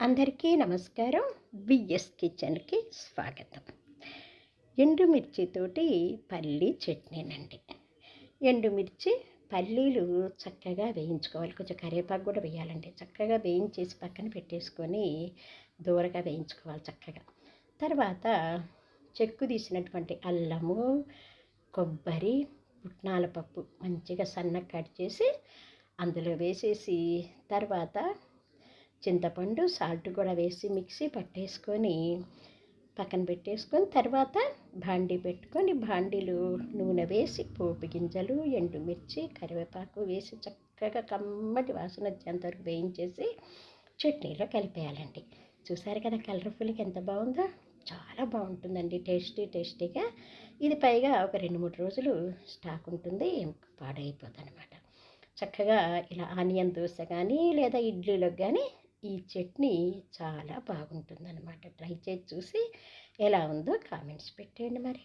అందరికీ నమస్కారం. బిఎస్ కిచెన్‌కి స్వాగతం. ఎండుమిర్చితోటి పల్లీ చట్నీనండి. ఎండుమిర్చి, పల్లీలు చక్కగా వేయించుకోవాలి. కొంచెం కరివేపాకు కూడా వేయాలండి. చక్కగా వేయించేసి పక్కన పెట్టేసుకొని దూరగా వేయించుకోవాలి చక్కగా. తర్వాత చెక్కు తీసినటువంటి అల్లము, కొబ్బరి, పుట్నాల పప్పు మంచిగా సన్నగా కట్ చేసి అందులో వేసేసి, తర్వాత చింతపండు, సాల్ట్ కూడా వేసి మిక్సీ పట్టేసుకొని పక్కన పెట్టేసుకొని, తర్వాత బాండీ పెట్టుకొని బాండీలో నూనె వేసి పోపు గింజలు, ఎండుమిర్చి, కరివేపాకు వేసి చక్కగా కమ్మటి వాసన వచ్చేంతవరకు వేయించేసి చట్నీలో కలిపేయాలండి. చూసారు కదా కలర్ఫుల్గా ఎంత బాగుందో. చాలా బాగుంటుందండి, టేస్టీగా. ఇది పైగా ఒక 2-3 రోజులు స్టాక్ ఉంటుంది, పాడైపోదనమాట. చక్కగా ఇలా ఆనియన్ దోశ కానీ లేదా ఇడ్లీలోకి కానీ ఈ చట్నీ చాలా బాగుంటుందన్నమాట. ట్రై చేసి చూసి ఎలా ఉందో కామెంట్స్ పెట్టేయండి మరి.